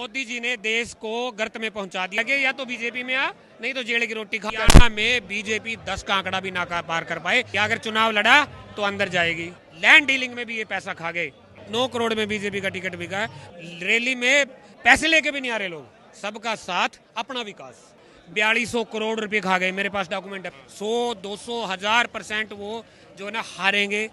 मोदी जी ने देश को गर्त में पहुंचा दिया कि या तो बीजेपी में आ, नहीं तो जेल की रोटी खा। हरियाणा में बीजेपी 10 का आंकड़ा भी ना पार कर पाए कि अगर चुनाव लड़ा तो अंदर जाएगी। लैंड डीलिंग में भी ये पैसा खा गए। 9 करोड़ में बीजेपी का टिकट बिका है। रैली में पैसे लेके भी नहीं आ रहे लोग। सबका साथ, अपना विकास। 4200 करोड़ रुपए खा गए। मेरे पास डॉक्यूमेंट है। 100, 200, 1000% वो जो है ना हारेंगे।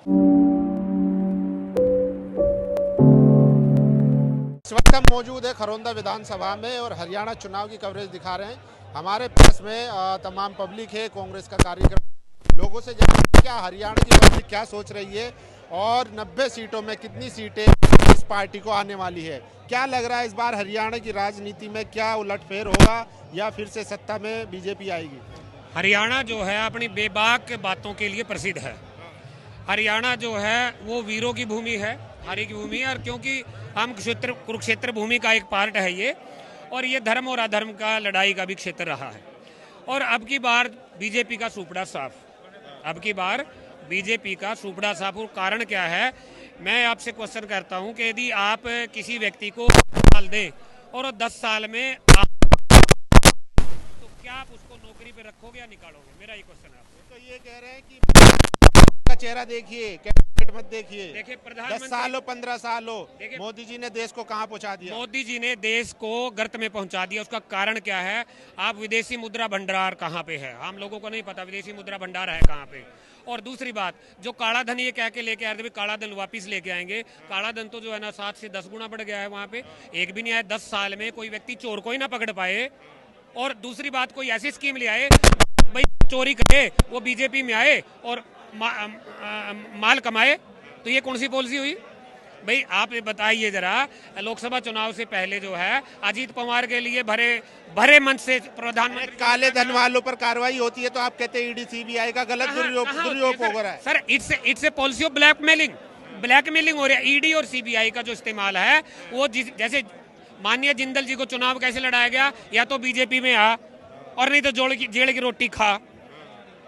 इस वक्त हम मौजूद है खरौंदा विधानसभा में और हरियाणा चुनाव की कवरेज दिखा रहे हैं। हमारे पास में तमाम पब्लिक है, कांग्रेस का कार्यक्रम। लोगों से जानिए क्या हरियाणा की पब्लिक क्या सोच रही है और 90 सीटों में कितनी सीटें इस पार्टी को आने वाली है। क्या लग रहा है इस बार हरियाणा की राजनीति में क्या उलटफेर होगा या फिर से सत्ता में बीजेपी आएगी? हरियाणा जो है अपनी बेबाक बातों के लिए प्रसिद्ध है। हरियाणा जो है वो वीरों की भूमि है, हरि की भूमि है। और क्योंकि हम कुरुक्षेत्र भूमि का एक पार्ट है ये, और ये धर्म और अधर्म का लड़ाई का भी क्षेत्र रहा है। और अब की बार बीजेपी का सूपड़ा साफ। अब की बार बीजेपी का सूपड़ा साफ। और कारण क्या है? मैं आपसे क्वेश्चन करता हूं कि यदि आप किसी व्यक्ति को 10 साल दें और 10 साल में तो क्या आप उसको नौकरी पे रखोगे या निकालोगे? मेरा ये क्वेश्चन है आपसे। तो ये कह रहे हैं कि का चेहरा देखिए, कैबिनेट मत देखिए। देखिए 10 साल हो, 15 साल हो, मोदी जी ने देश को कहां पहुंचा दिया? मोदी जी ने देश को गर्त में पहुंचा दिया। उसका कारण क्या है? आप विदेशी मुद्रा भंडार कहां पे है? हम लोगों को नहीं पता विदेशी मुद्रा भंडार है कहां पे। और दूसरी बात, जो काला धन ये कह के लेके आए थे काला धन वापिस लेके आएंगे। काला धन तो जो है ना 7 से 10 गुना बढ़ गया है वहां पे। एक भी नहीं आया 10 साल में। कोई व्यक्ति चोर को ही ना पकड़ पाए। और दूसरी बात, कोई ऐसी स्कीम ले आए भाई चोरी करे वो बीजेपी में आए और माल कमाए। तो ये कौन सी पॉलिसी हुई भाई? आप बताइए जरा। लोकसभा चुनाव से पहले जो है अजीत पवार के लिए भरे मंच से प्रधानमंत्री काले धन वालों पर कार्रवाई होती है तो आप कहते हैं ईडी सीबीआई का गलत दुरुपयोग हो रहा है। Sir it's a policy of blackmailing हो रहा है। ईडी और सीबीआई का जो इस्तेमाल है वो जैसे माननीय जिंदल जी को चुनाव कैसे लड़ाया गया? या तो बीजेपी में आ और नहीं तो जेल की रोटी खा।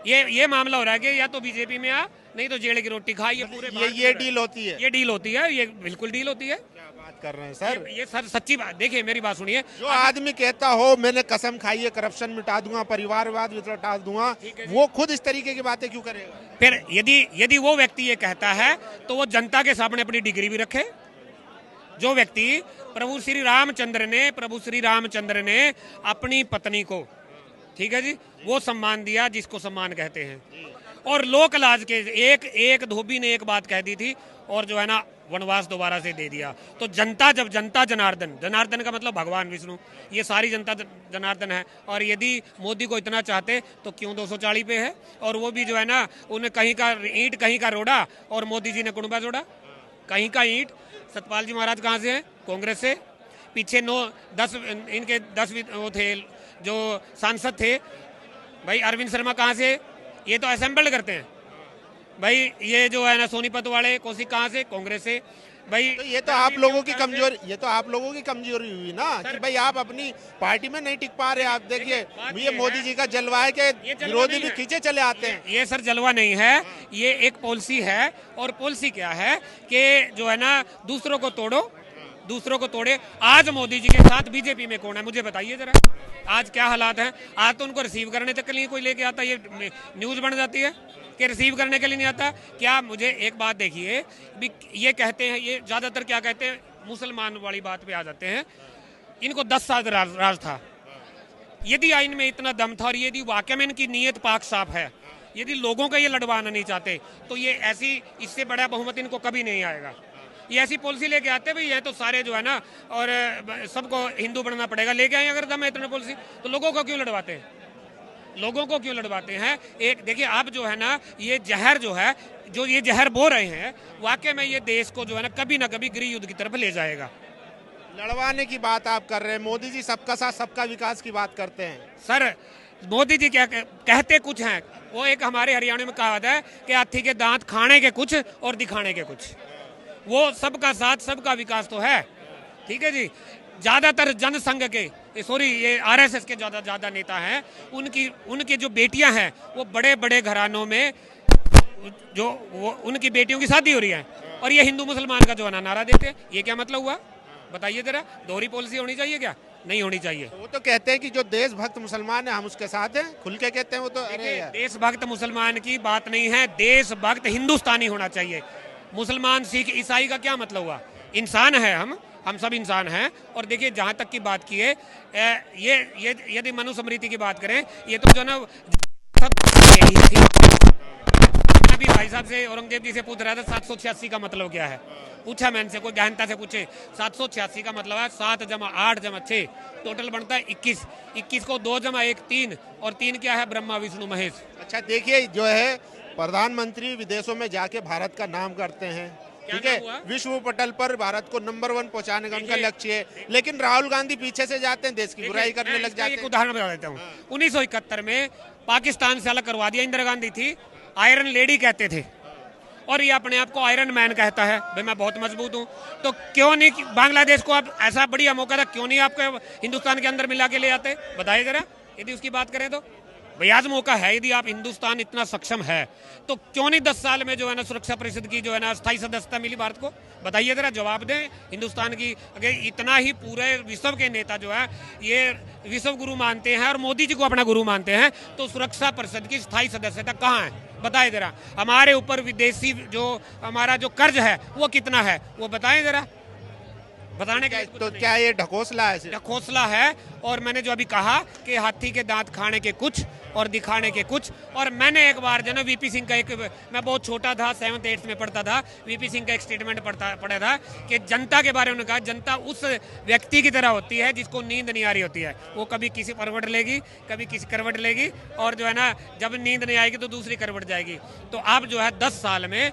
ये मामला हो रहा है कि या तो बीजेपी में आ नहीं तो जेल की रोटी खा। ये पूरे ये डील होती है। ये डील होती है। ये बिल्कुल डील होती है। क्या बात कर रहे हैं सर? ये सर सच्ची बात। देखिए मेरी बात सुनिए। जो आदमी कहता हो मैंने कसम खाई है करप्शन मिटा दूंगा, परिवारवाद मिटा दूंगा, वो खुद इस तरीके की बातें क्यों करेगा? फिर यदि वो व्यक्ति ये कहता है तो वो जनता के सामने अपनी डिग्री भी रखे। जो व्यक्ति प्रभु श्री रामचंद्र ने अपनी पत्नी को, ठीक है जी, वो सम्मान दिया जिसको सम्मान कहते हैं। और लोक लाज के एक धोबी ने एक बात कह दी थी और जो है ना वनवास दोबारा से दे दिया। तो जनता जनार्दन का मतलब भगवान विष्णु, ये सारी जनता जनार्दन है। और यदि मोदी को इतना चाहते तो क्यों 240 पे है? और वो भी जो है ना उन्हें कहीं का ईंट कहीं का रोड़ा और मोदी जी ने कुंबा जोड़ा। कहीं का ईंट। सतपाल जी महाराज कहाँ से हैं? कांग्रेस से। पीछे 9-10 इनके 10 वो थे जो सांसद थे भाई। अरविंद शर्मा कहाँ से? ये तो असेंबल्ड करते हैं भाई। ये जो है ना सोनीपत वाले कौशिक कहाँ से? कांग्रेस से भाई। तो ये तो आप लोगों की कमजोरी हुई ना कि भाई आप अपनी पार्टी में नहीं टिक पा रहे। आप देखिए ये मोदी जी का जलवा है कि विरोधी भी खींचे चले आते हैं। ये सर जलवा नहीं है, ये एक पॉलिसी है। और पॉलिसी क्या है कि जो है ना दूसरों को तोड़े। आज मोदी जी के साथ बीजेपी में कौन है? मुझे बताइए जरा। आज क्या हालात हैं? आज तो उनको रिसीव करने तक के लिए कोई लेके आता, ये न्यूज बन जाती है कि रिसीव करने के लिए नहीं आता। क्या मुझे एक बात देखिए, ये कहते हैं, ये ज्यादातर क्या कहते हैं, मुसलमान वाली बात पे आ जाते हैं। इनको 10 साल राज था। यदि आइन में इतना दम था और यदि वाकई में इनकी नीयत पाक साफ है, यदि लोगों का ये लड़वाना नहीं चाहते तो ये ऐसी इससे बड़ा बहुमत इनको कभी नहीं आएगा। ये ऐसी पॉलिसी लेके आते भाई ये तो सारे जो है ना और सबको हिंदू बनना पड़ेगा। लेके आए अगर दम है इतने पॉलिसी तो लोगों को क्यों लड़वाते हैं? एक देखिए आप जो है ना ये जहर जो है, जो ये जहर बो रहे हैं, वाकई में ये देश को जो है ना कभी गृह युद्ध की तरफ ले जाएगा। लड़वाने की बात आप कर रहे हैं। मोदी जी सबका साथ सबका विकास की बात करते हैं। सर मोदी जी क्या कहते कुछ हैं। वो एक हमारे हरियाणा में कहावत है कि हाथी के दांत खाने के कुछ और दिखाने के कुछ। वो सबका साथ सबका विकास तो है, ठीक है जी। ज्यादातर जनसंघ के ये आरएसएस के ज्यादा नेता हैं। उनकी जो बेटियां हैं वो बड़े बड़े घरानों में जो उनकी बेटियों की शादी हो रही है और ये हिंदू मुसलमान का जो है ना नारा देते हैं। ये क्या मतलब हुआ? बताइए जरा, दोहरी पॉलिसी होनी चाहिए क्या? नहीं होनी चाहिए। तो वो तो कहते हैं कि जो देशभक्त मुसलमान है हम उसके साथ हैं, खुल के कहते हैं वो तो। अरे देखिए, यार, देशभक्त मुसलमान की बात नहीं है, देशभक्त हिंदुस्तानी होना चाहिए। मुसलमान सिख ईसाई का क्या मतलब हुआ? इंसान है, हम सब इंसान हैं। और देखिए, जहाँ तक की बात की है, ये यदि मनुस्मृति की बात करें, ये तो जो ना अभी भाई साहब से, औरंगजेब जी से पूछ रहा था 786 का मतलब क्या है। पूछा मैंने से, कोई गहनता से पूछे। 786 का मतलब है 7 जमा 8 जमा 6, टोटल बनता है 21। 21 को 2 जमा 1 3, और 3 क्या है? ब्रह्मा विष्णु महेश। अच्छा देखिए, जो है प्रधानमंत्री विदेशों में जाके भारत का नाम करते हैं, ठीक है, नाम हुआ? विश्व पटल पर भारत को नंबर 1 पहुंचाने का उनका देखिए, लक्ष्य है। लेकिन राहुल गांधी पीछे से जाते हैं, देश की बुराई करने लग जाते एक हैं। उदाहरण बता देता हूँ। 1971 में पाकिस्तान से अलग करवा दिया इंदिरा गांधी थी, आयरन लेडी कहते थे, और ये अपने आप को आयरन मैन कहता है, भाई मैं बहुत मजबूत हूँ। तो क्यों नहीं बांग्लादेश को आप, ऐसा बढ़िया मौका था, क्यों नहीं आपको हिंदुस्तान के अंदर मिला के ले आते? बताइए जरा, यदि उसकी बात करें तो भाई आज मौका है। यदि आप हिंदुस्तान इतना सक्षम है तो क्यों नहीं 10 साल में जो है ना सुरक्षा परिषद की जो है ना स्थायी सदस्यता मिली भारत को? बताइए जरा, जवाब दें। हिंदुस्तान की अगर इतना ही पूरे विश्व के नेता जो है ये विश्व गुरु मानते हैं और मोदी जी को अपना गुरु मानते हैं, तो सुरक्षा परिषद की स्थायी सदस्यता कहाँ है? बताइए जरा। हमारे ऊपर विदेशी जो हमारा जो कर्ज है वो कितना है, वो बताएं जरा। बताने के लिए तो क्या ये ढकोसला है सिर्फ? ढकोसला है। और मैंने जो अभी कहा कि हाथी के दांत खाने के कुछ और दिखाने के कुछ। और मैंने एक बार जो ना वीपी सिंह का एक, मैं बहुत छोटा था, 7th 8th में पढ़ता था, वीपी सिंह का एक स्टेटमेंट पढ़ा था कि जनता के बारे में कहा, जनता उस व्यक्ति की तरह होती है जिसको नींद नहीं आ रही होती है। वो कभी किसी करवट लेगी, कभी किसी करवट लेगी, और जो है ना जब नींद नहीं आएगी तो दूसरी करवट जाएगी। तो अब जो है 10 साल में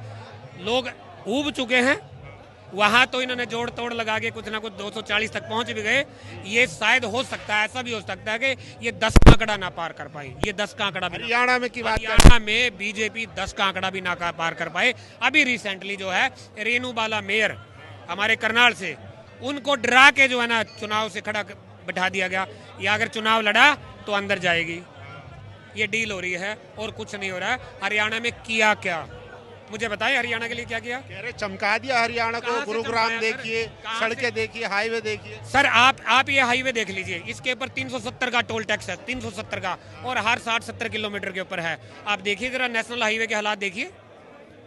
लोग ऊब चुके हैं। वहां तो इन्होंने जोड़ तोड़ लगा के कुछ ना कुछ 240 तक पहुंच भी गए। ये शायद हो सकता है, ऐसा भी हो सकता है कि ये 10 का आंकड़ा ना पार कर पाए। ये 10 का आंकड़ा भी, हरियाणा में की बात करें, हरियाणा में बीजेपी 10 का आंकड़ा भी ना पार कर पाए। अभी रिसेंटली जो है रेनू बाला मेयर हमारे करनाल से, उनको डरा के जो है ना चुनाव से खड़ा बैठा दिया गया, या अगर चुनाव लड़ा तो अंदर जाएगी। ये डील हो रही है और कुछ नहीं हो रहा है। हरियाणा में किया क्या, मुझे बताएं, हरियाणा के लिए क्या किया? कह रहे चमका दिया हरियाणा को। गुरुग्राम देखिए, सड़कें देखिए, हाईवे देखिए। सर आप ये हाईवे देख लीजिए, इसके ऊपर 370 का टोल टैक्स है, 370 का, और हर 60-70 किलोमीटर के ऊपर है। आप देखिए जरा नेशनल हाईवे के हालात देखिए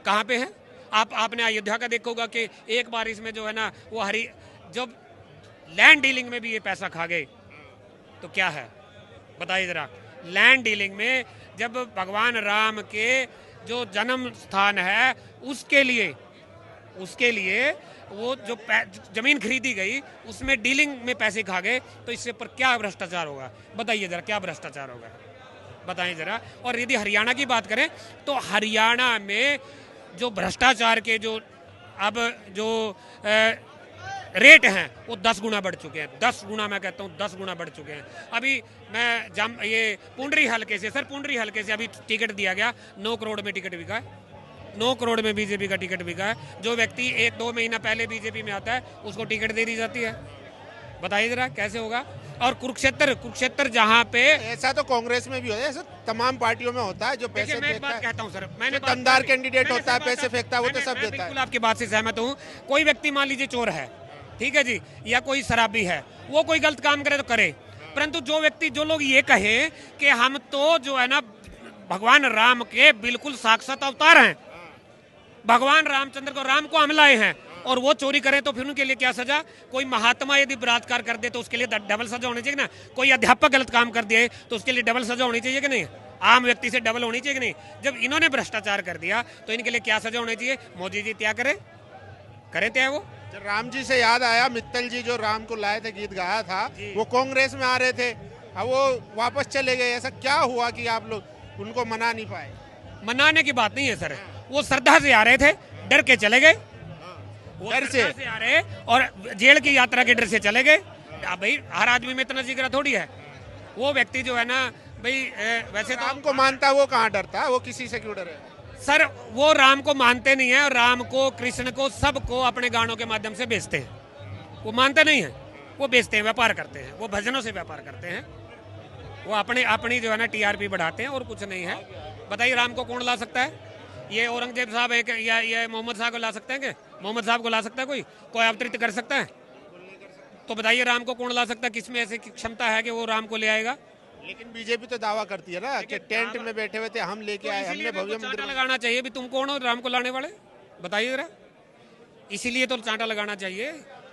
कहाँ पे है। आपने अयोध्या का देखा होगा कि एक बार इसमें जो है ना वो जब लैंड डीलिंग में भी ये पैसा खा गए तो क्या है, बताइए जरा। लैंड डीलिंग में जब भगवान राम के जो जन्म स्थान है उसके लिए वो जो जमीन खरीदी गई उसमें डीलिंग में पैसे खा गए, तो इससे पर क्या भ्रष्टाचार होगा? बताइए जरा, क्या भ्रष्टाचार होगा, बताइए जरा। और यदि हरियाणा की बात करें तो हरियाणा में जो भ्रष्टाचार के जो अब जो रेट हैं वो 10 गुना बढ़ चुके हैं। 10 गुना, मैं कहता हूँ 10 गुना बढ़ चुके हैं। अभी मैं ये पुंडरी हल्के से, सर पुंडरी हल्के से अभी टिकट दिया गया, 9 करोड़ में टिकट बिका है। 9 करोड़ में बीजेपी का टिकट बिका है। जो व्यक्ति 1-2 महीना पहले बीजेपी में आता है उसको टिकट दे दी जाती है। बताइए जरा कैसे होगा? और कुरुक्षेत्र जहाँ पे, ऐसा तो कांग्रेस में भी होता है, ऐसा तमाम पार्टियों में होता है। जो पैसे मैं एक फेंकता बात है, कहता हूँ सर, मैंने दमदार कैंडिडेट होता है, पैसे फेंकता है, वो तो सब देता है। बिल्कुल आपकी बात से सहमत हूँ। कोई व्यक्ति मान लीजिए चोर है, ठीक है जी, या कोई शराबी है, वो कोई गलत काम करे तो करे, परंतु जो लोग ये कहे कि हम तो जो है ना भगवान राम के बिल्कुल साक्षात अवतार हैं, भगवान रामचंद्र को, राम को हम लाए हैं, और वो चोरी करें तो फिर उनके लिए क्या सजा? कोई महात्मा यदि बलात्कार कर दे तो उसके लिए डबल सजा होनी चाहिए ना? कोई अध्यापक गलत काम कर दिए तो उसके लिए डबल सजा होनी चाहिए कि नहीं? आम व्यक्ति से डबल होनी चाहिए कि नहीं? जब इन्होंने भ्रष्टाचार कर दिया तो इनके लिए क्या सजा होनी चाहिए? मोदी जी क्या करें क्या वो? राम जी से याद आया, मित्तल जी जो राम को लाए थे, गीत गाया था, वो कांग्रेस में आ रहे थे, अब वो वापस चले गए। ऐसा क्या हुआ कि आप लोग उनको मना नहीं पाए? मनाने की बात नहीं है सर, वो श्रद्धा से आ रहे थे, डर के चले गए। डर से आ रहे और जेल की यात्रा के डर से चले गए। भाई हर आदमी में इतना जिगरा थोड़ी है। वो व्यक्ति जो है ना भाई, वैसे तो राम को मानता, वो कहाँ डरता? वो किसी से क्यों डरे? सर वो राम को मानते नहीं है, और राम को, कृष्ण को, सबको अपने गानों के माध्यम से बेचते हैं। वो मानते नहीं है, वो बेचते हैं, व्यापार करते हैं, वो भजनों से व्यापार करते हैं, वो अपनी जो है ना टीआरपी बढ़ाते हैं, और कुछ नहीं है। बताइए राम को कौन ला सकता है? ये औरंगजेब साहब है या मोहम्मद साहब को ला सकते हैं? क्या मोहम्मद साहब को ला सकता है? कोई अवतरित कर सकता है? तो बताइए राम को कौन ला सकता है? किसमें ऐसी क्षमता है कि वो राम को ले आएगा? लेकिन बीजेपी तो दावा करती है ना कि टेंट में बैठे हुए थे, हम लेके आए, हमने भव्य चांटा मंदिर लगाना चाहिए भी, तुम कौन हो राम को लाने वाले? बताइए जरा। इसीलिए तो चांटा लगाना चाहिए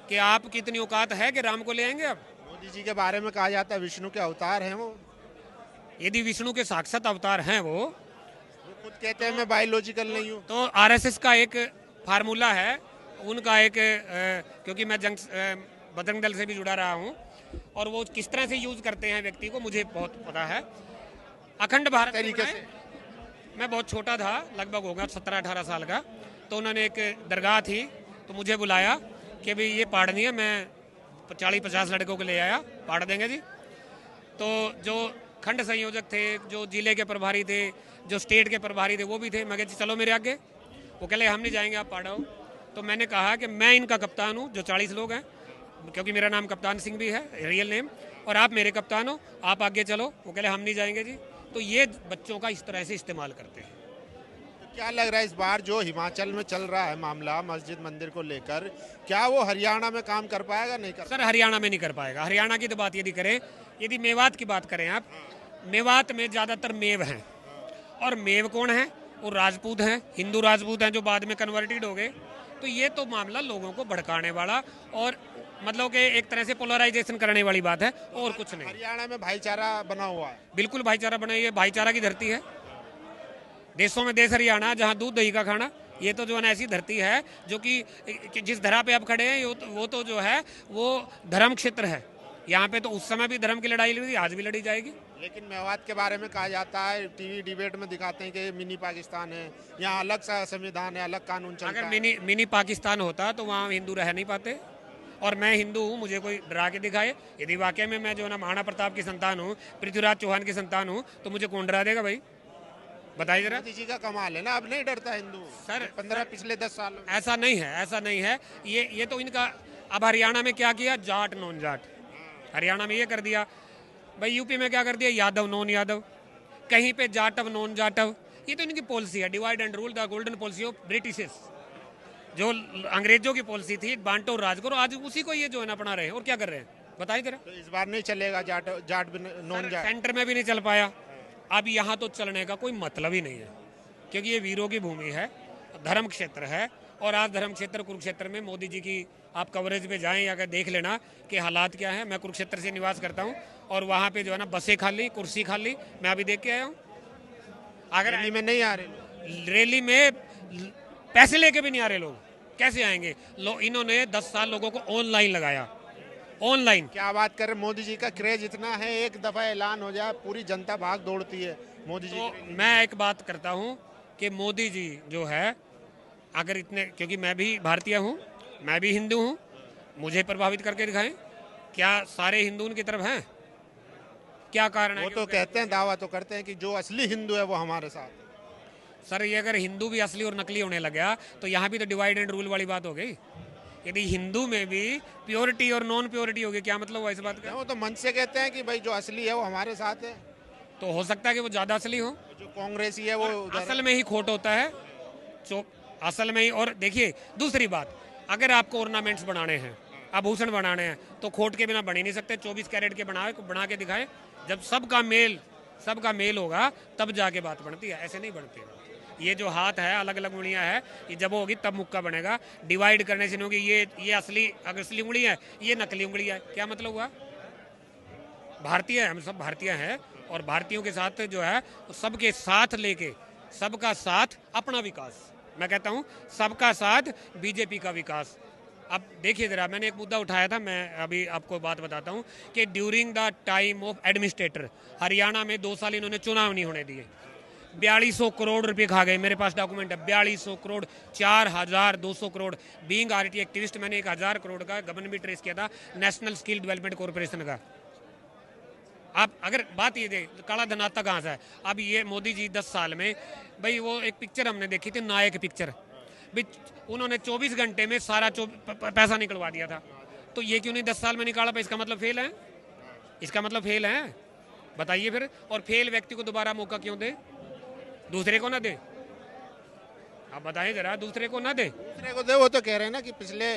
कि आप कितनी औकात है कि राम को ले आएंगे आप। मोदी जी के बारे में कहा जाता है विष्णु के अवतार हैं वो यदि विष्णु के साक्षात अवतार हैं वो खुद कहते हैं मैं बायोलॉजिकल नहीं हूँ। तो आरएसएस का एक फार्मूला है, उनका एक क्योंकि मैं बजरंग दल से भी जुड़ा रहा हूँ, और वो किस तरह से यूज करते हैं व्यक्ति को मुझे बहुत पता है। अखंड भारत तरीके से मैं बहुत छोटा था, लगभग होगा 17-18 साल का, तो उन्होंने एक दरगाह थी तो मुझे बुलाया कि भाई ये पाड़नी है। मैं 40-50 लड़कों को ले आया, पाड़ देंगे जी। तो जो खंड संयोजक थे, जो जिले के प्रभारी थे, जो स्टेट के प्रभारी थे, वो भी थे। मैं कहा चलो मेरे आगे। वो कहले हम नहीं जाएंगे, आप पाड़ो। तो मैंने कहा कि मैं इनका कप्तान हूँ, जो 40 लोग हैं, क्योंकि मेरा नाम कप्तान सिंह भी है रियल नेम, और आप मेरे कप्तान हो, आप आगे चलो। वो कहले हम नहीं जाएंगे जी। तो ये बच्चों का इस तरह से इस्तेमाल करते हैं। तो क्या लग रहा है इस बार जो हिमाचल में चल रहा है मामला मस्जिद मंदिर को लेकर, क्या वो हरियाणा में काम कर पाएगा? नहीं कर सर हरियाणा में नहीं कर पाएगा। हरियाणा की तो बात यदि करें, यदि मेवात की बात करें आप, मेवात में ज़्यादातर मेव हैं, और मेव कौन है? वो राजपूत हैं, हिंदू राजपूत हैं जो बाद में कन्वर्टेड हो गए। तो ये तो मामला लोगों को भड़काने वाला और मतलब कि एक तरह से पोलराइजेशन करने वाली बात है, और कुछ नहीं। हरियाणा में भाईचारा बना हुआ है, बिल्कुल भाईचारा बना, ये भाईचारा की धरती है। देशों में देश हरियाणा, जहाँ दूध दही का खाना। ये तो जो है ना ऐसी धरती है जो कि जिस धरा पे आप खड़े हैं वो तो जो है वो धर्म क्षेत्र है। यहाँ पे तो उस समय भी धर्म की लड़ाई लड़ी, आज भी लड़ी जाएगी। लेकिन मेवात के बारे में कहा जाता है, टीवी डिबेट में दिखाते हैं कि ये मिनी पाकिस्तान है, यहाँ अलग सा संविधान है, अलग कानून चलता अगर है। मिनी पाकिस्तान होता तो वहाँ हिंदू रह नहीं पाते, और मैं हिंदू हूँ, मुझे कोई डरा के दिखाए। यदि वाकई में मैं जो है ना महाराणा प्रताप की संतान हूँ, पृथ्वीराज चौहान की संतान हूँ, तो मुझे कौन डरा देगा भाई? बताइए जरा। मोदी जी का कमाल है ना, अब नहीं डरता हिंदू सर, 15 पिछले 10 सालों में। ऐसा नहीं है, ऐसा नहीं है। ये तो इनका अब हरियाणा में क्या किया, जाट नॉन जाट, हरियाणा में ये कर दिया भाई। यूपी में क्या कर दिया, यादव नॉन यादव, कहीं पे जाटव नॉन जाटव। ये तो इनकी पॉलिसी है, divide and rule, the golden policy of Britishers, जो अंग्रेजों की पॉलिसी थी, बांटो और राज करो। आज उसी को ये जो है ना अपना रहे हैं, और क्या कर रहे हैं बताइए जरा। तो इस बार नहीं चलेगा जाट जाट भी नॉन जाट। सेंटर में भी नहीं चल पाया, अब यहाँ तो चलने का कोई मतलब ही नहीं है, क्योंकि ये वीरों की भूमि है, धर्म क्षेत्र है। और आज धर्म क्षेत्र कुरुक्षेत्र में मोदी जी की आप कवरेज पे जाएं या अगर देख लेना कि हालात क्या है। मैं कुरुक्षेत्र से निवास करता हूँ, और वहाँ पे जो है ना बसें खाली, कुर्सी खाली, मैं अभी देख के आया हूँ। अगर रैली में नहीं आ रहे लोग। रैली में पैसे लेके भी नहीं आ रहे लोग, कैसे आएंगे? इन्होंने 10 साल लोगों को ऑनलाइन लगाया, ऑनलाइन। क्या बात कर रहे, मोदी जी का क्रेज इतना है, एक दफा ऐलान हो जाए पूरी जनता भाग दौड़ती है मोदी जी। तो मैं एक बात करता हूँ कि मोदी जी जो है, अगर इतने, क्योंकि मैं भी भारतीय हूँ, मैं भी हिंदू हूँ, मुझे प्रभावित करके दिखाएं। क्या सारे हिंदू उनकी तरफ हैं? क्या कारण है? वो तो कहते हैं, दावा तो करते हैं कि जो असली हिंदू है वो हमारे साथ है। सर ये अगर हिंदू भी असली और नकली होने लग गया तो यहाँ भी तो डिवाइड एंड रूल वाली बात हो गई। यदि हिंदू में भी प्योरिटी और नॉन प्योरिटी होगी, क्या मतलब हुआ इस बात का? वो तो मन से कहते हैं कि भाई जो असली है वो हमारे साथ है, तो हो सकता है कि वो ज़्यादा असली हो, जो कांग्रेसी है वो उधर है। असल में ही खोट होता है, असल में ही। और देखिए दूसरी बात, अगर आपको ऑर्नामेंट्स बनाने हैं, आभूषण बनाने हैं, तो खोट के बिना बन ही नहीं सकते। 24 कैरेट के बना के दिखाए। जब सबका मेल होगा तब जाके बात बनती है, ऐसे नहीं बनती है। ये जो हाथ है, अलग अलग उंगलियां है, ये जब होगी तब मुक्का बनेगा। डिवाइड करने से नहीं होगी। ये असली अगर असली उंगली है, ये नकली उंगली है, क्या मतलब हुआ? भारतीय है, हम सब भारतीय हैं, और भारतीयों के साथ जो है सबके साथ लेके, सबका साथ अपना विकास। मैं कहता हूँ सबका साथ बीजेपी का विकास। अब देखिए जरा, मैंने एक मुद्दा उठाया था, मैं अभी आपको बात बताता हूँ कि during the time of administrator, Haryana में 2 साल इन्होंने चुनाव नहीं होने दिए। 4200 करोड़ रुपए खा गए, मेरे पास डॉक्यूमेंट है। 4200 crore, 4200 crore. Being RT activist, मैंने 1000 करोड़ का गबन भी ट्रेस किया था, नेशनल स्किल डेवलपमेंट कॉर्पोरेशन का। आप अगर बात ये दे, काला धन आता कहाँ से है? अब ये मोदी जी 10 साल में, भाई वो एक पिक्चर हमने देखी थी, नायक पिक्चर, भाई उन्होंने 24 घंटे में सारा पैसा निकलवा दिया था। तो ये क्यों नहीं 10 साल में निकाला? इसका मतलब फेल है, इसका मतलब फेल है, बताइए फिर। और फेल व्यक्ति को दोबारा मौका क्यों दे? दूसरे को ना दे, आप बताइए जरा, दूसरे को ना दे। दूसरे को दे, वो तो कह रहे हैं ना कि पिछले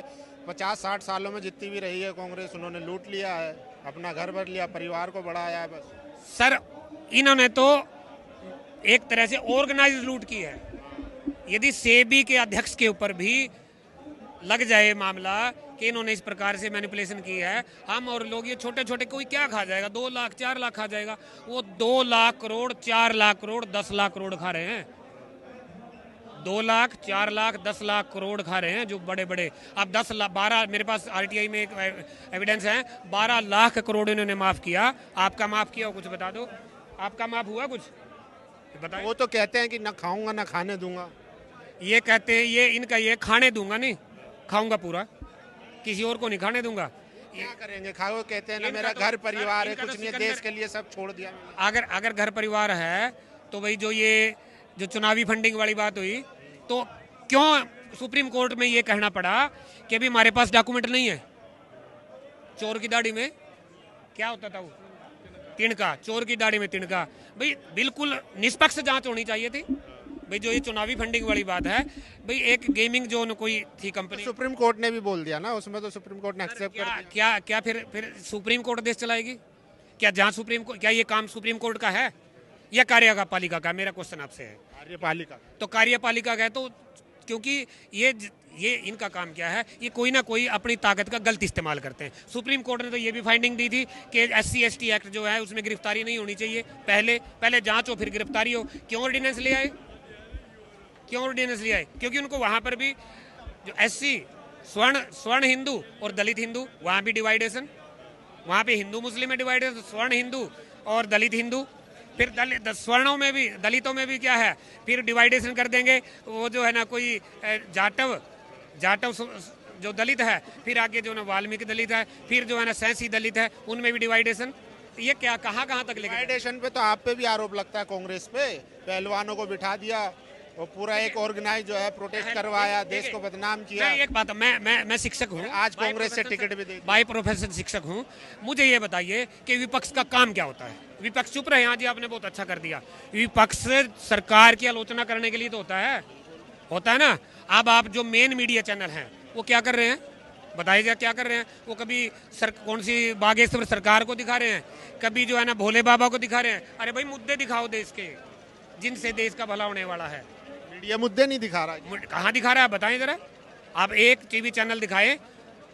50-60 सालों में जितनी भी रही है कांग्रेस, उन्होंने लूट लिया है, अपना घर भर लिया, परिवार को बढ़ाया है बस। सर इन्होंने तो एक तरह से ऑर्गेनाइज लूट की है। यदि सेबी के अध्यक्ष के ऊपर भी लग जाए मामला कि इन्होंने इस प्रकार से मैनिपुलेशन की है, हम और लोग ये छोटे छोटे, कोई क्या खा जाएगा, 2 लाख 4 लाख खा जाएगा, वो 2 लाख करोड़ 4 लाख करोड़ 10 लाख करोड़ खा रहे हैं। 2 लाख 4 लाख 10 लाख करोड़ खा रहे हैं जो बड़े बड़े। अब 10 लाख 12, मेरे पास आरटीआई में एक एविडेंस है, 12 लाख करोड़ इन्होंने माफ किया। आपका माफ किया हो कुछ बता दो, आपका माफ हुआ कुछ बताइए। वो तो कहते हैं कि ना खाऊंगा ना खाने दूंगा। ये कहते हैं, ये इनका ये खाने दूंगा नहीं, खाऊंगा पूरा, किसी और को नहीं खाने दूंगा। क्या करेंगे, खाओ, कहते हैं ना मेरा घर परिवार है, कुछ नहीं, देश के लिए सब छोड़ दिया। अगर घर परिवार है तो भाई जो चुनावी फंडिंग वाली बात हुई, तो क्यों सुप्रीम कोर्ट में ये कहना पड़ा कि अभी हमारे पास डॉक्यूमेंट नहीं है। चोर की दाढ़ी में क्या होता था वो, तिनका, चोर की दाढ़ी में तिनका। भाई बिल्कुल निष्पक्ष जांच होनी चाहिए थी भाई। जो ये चुनावी फंडिंग वाली बात है भाई, एक गेमिंग जोन कोई थी कंपनी, सुप्रीम कोर्ट ने भी बोल दिया ना उसमें, तो सुप्रीम कोर्ट ने एक्सेप्ट कर दिया। क्या फिर सुप्रीम कोर्ट देश चलाएगी क्या? जहाँ सुप्रीम कोर्ट, क्या ये काम सुप्रीम कोर्ट का है या कार्यपालिका का? मेरा क्वेश्चन आपसे है। कार्यपालिका। तो कार्यपालिका का है, तो क्योंकि ये इनका काम क्या है, ये कोई ना कोई अपनी ताकत का गलत इस्तेमाल करते हैं। सुप्रीम कोर्ट ने तो ये भी फाइंडिंग दी थी कि SC/ST एक्ट जो है उसमें गिरफ्तारी नहीं होनी चाहिए, पहले जांच हो फिर गिरफ्तारी हो। क्यों ऑर्डिनेंस ले आए? क्योंकि उनको वहां पर भी जो SC स्वर्ण हिंदू और दलित हिंदू, वहां भी डिवाइडेशन, वहां पे हिंदू मुस्लिम में डिवाइडेशन, स्वर्ण हिंदू और दलित हिंदू। फिर स्वर्णों में भी, दलितों में भी क्या है, फिर डिवाइडेशन कर देंगे। वो जो है ना कोई जाटव जो दलित है, फिर आगे जो ना वाल्मीकि दलित है, फिर जो है ना सैंसी दलित है, उनमें भी डिवाइडेशन। ये क्या कहाँ तक लेके? डिवाइडेशन पे तो आप पे भी आरोप लगता है, कांग्रेस पे पहलवानों को बिठा दिया और पूरा एक ऑर्गेनाइज जो है प्रोटेस्ट करवाया, देश को बदनाम किया। एक बात, मैं शिक्षक हूँ, आज कांग्रेस से टिकट भी दे, बाय प्रोफेशन शिक्षक हूँ। मुझे ये बताइए कि विपक्ष का काम क्या होता है? विपक्ष चुप रहे, हाँ जी आपने बहुत अच्छा कर दिया। विपक्ष सरकार की आलोचना करने के लिए तो होता है ना। अब आप जो मेन मीडिया चैनल हैं वो क्या कर रहे हैं बताइएगा, क्या कर रहे हैं? वो कभी कौन सी बागेश्वर सरकार को दिखा रहे हैं, कभी जो है ना भोले बाबा को दिखा रहे हैं। अरे भाई मुद्दे दिखाओ देश के, जिनसे देश का भला होने वाला है। मीडिया मुद्दे नहीं दिखा रहा। कहाँ दिखा रहा है बताएं जरा। आप एक टीवी चैनल दिखाए,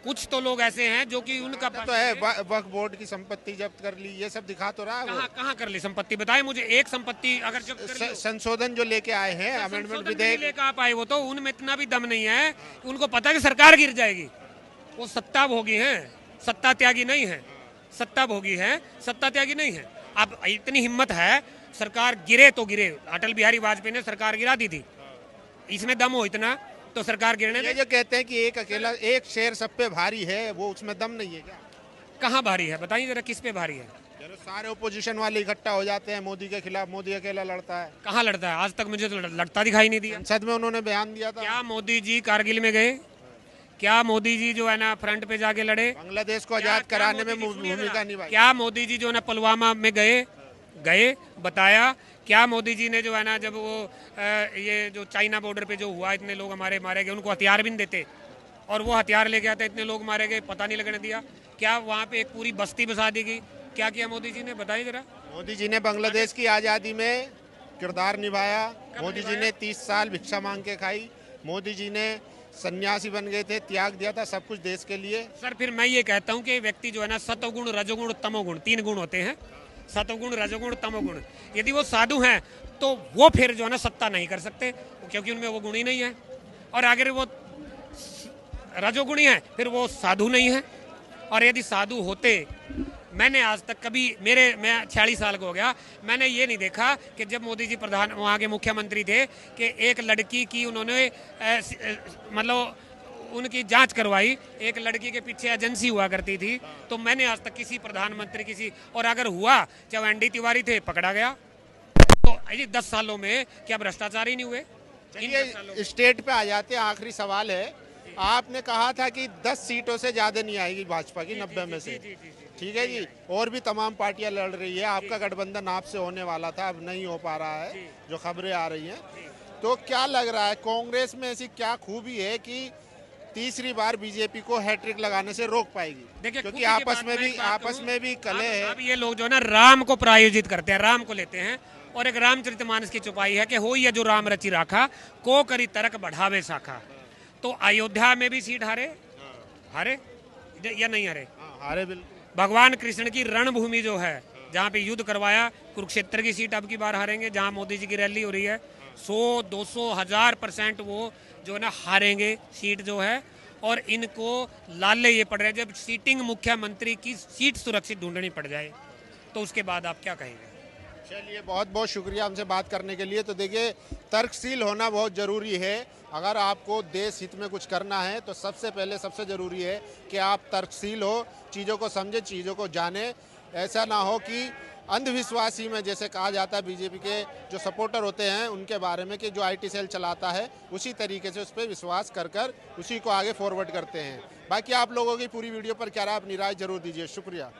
कुछ तो लोग ऐसे हैं जो कि उनका तो है वक्फ बोर्ड की संपत्ति जब्त कर ली, ये सब दिखा तो रहा है। कहाँ कर ली संपत्ति? बताएं मुझे एक संपत्ति अगर जब्त कर ली। संशोधन जो लेके आए हैं, अमेंडमेंट विधेयक लेकर आप आए, वो तो उनमें इतना भी दम नहीं है। उनको पता है कि सरकार गिर जाएगी। वो सत्ता भोगी हैं, सत्ता त्यागी नहीं है। सत्ता भोगी है, सत्ता त्यागी नहीं है। अब इतनी हिम्मत है, सरकार गिरे तो गिरे। अटल बिहारी वाजपेयी ने सरकार गिरा दी थी, इसमें दम हो इतना तो सरकार गिरने ये जो कहते हैं कि एक शेर सब पे भारी है, वो उसमें दम नहीं है क्या? कहाँ भारी है बताइए जरा, किस पे भारी है? सारे ओपोजिशन वाले इकट्ठा हो जाते हैं मोदी के खिलाफ, मोदी अकेला लड़ता है। कहाँ लड़ता है? आज तक मुझे तो लड़ता दिखाई नहीं दिया। संसद में उन्होंने बयान दिया था। क्या मोदी जी कारगिल में गए? क्या मोदी जी जो है ना फ्रंट पे जाके लड़े? बांग्लादेश को आजाद कराने में भूमिका निभाई। क्या मोदी जी जो है ना पुलवामा में गए बताया? क्या मोदी जी ने जो है ना, जब वो ये जो चाइना बॉर्डर पे जो हुआ, इतने लोग हमारे मारे गए, उनको हथियार भी नहीं देते और वो हथियार लेके आते, इतने लोग मारे गए, पता नहीं लगने दिया? क्या वहाँ पे एक पूरी बस्ती बसा दी गई? क्या किया मोदी जी ने बताइए जरा। मोदी जी ने बांग्लादेश की आज़ादी में किरदार निभाया। मोदी जी ने 30 साल भिक्षा मांग के खाई। मोदी जी ने सन्यासी बन गए थे, त्याग दिया था सब कुछ देश के लिए। सर फिर मैं ये कहता हूँ कि व्यक्ति जो है ना, सतोगुण रजोगुण तमोगुण, 3 गुण होते हैं, सतोगुण रजोगुण तमोगुण। यदि वो साधु हैं तो वो फिर जो है ना सत्ता नहीं कर सकते, क्योंकि उनमें वो गुण ही नहीं है। और अगर वो रजोगुणी है फिर वो साधु नहीं है। और यदि साधु होते, मैंने आज तक कभी मैं 46 साल का हो गया, मैंने ये नहीं देखा कि जब मोदी जी वहाँ के मुख्यमंत्री थे कि एक लड़की की उन्होंने मतलब उनकी जांच करवाई। एक लड़की के पीछे एजेंसी हुआ करती थी, तो मैंने आज तक किसी प्रधानमंत्री और अगर हुआ, चाहे ND तिवारी थे, पकड़ा गया। तो 10 सालों में क्या भ्रष्टाचार ही नहीं हुए? चलिए स्टेट पे आ जाते हैं। आखिरी सवाल है, आपने कहा था कि 10 सीटों से ज्यादा नहीं आएगी भाजपा की, 90 में से, ठीक है जी। और भी तमाम पार्टियां लड़ रही है, आपका गठबंधन आपसे होने वाला था, अब नहीं हो पा रहा है, जो खबरें आ रही हैं। तो क्या लग रहा है, कांग्रेस में ऐसी क्या खूबी है कि तीसरी बार बीजेपी को हैट्रिक लगाने से रोक पाएगी? देखिए, क्योंकि खुशी की आपस बात में मैं भी एक बात कहूं, कलह है। अब ये लोग जो है ना राम को प्रायोजित करते हैं, राम को लेते हैं और एक रामचरितमानस की चुपाई है कि हो ये जो राम रचि राखा को करी तर्क बढ़ावे शाखा। तो अयोध्या में भी सीट हारे या नहीं हारे? हारे बिल्कुल। भगवान कृष्ण की रणभूमि जो है जहाँ पे युद्ध करवाया, कुरुक्षेत्र की सीट अब की बार हारेंगे, जहाँ मोदी जी की रैली हो रही है 100, 200, 1000% वो जो है ना हारेंगे सीट जो है। और इनको लाले ये पड़ रहे हैं, जब सीटिंग मुख्यमंत्री की सीट सुरक्षित ढूंढनी पड़ जाए तो उसके बाद आप क्या कहेंगे? चलिए, बहुत बहुत शुक्रिया हमसे बात करने के लिए। तो देखिए, तर्कशील होना बहुत ज़रूरी है। अगर आपको देश हित में कुछ करना है तो सबसे पहले सबसे ज़रूरी है कि आप तर्कशील हो, चीज़ों को समझे, चीज़ों को जाने। ऐसा ना हो कि अंधविश्वासी में जैसे कहा जाता है बीजेपी के जो सपोर्टर होते हैं उनके बारे में कि जो आईटी सेल चलाता है उसी तरीके से उस पर विश्वास कर उसी को आगे फॉरवर्ड करते हैं। बाकी आप लोगों की पूरी वीडियो पर क्या रहा, अपनी राय जरूर दीजिए। शुक्रिया।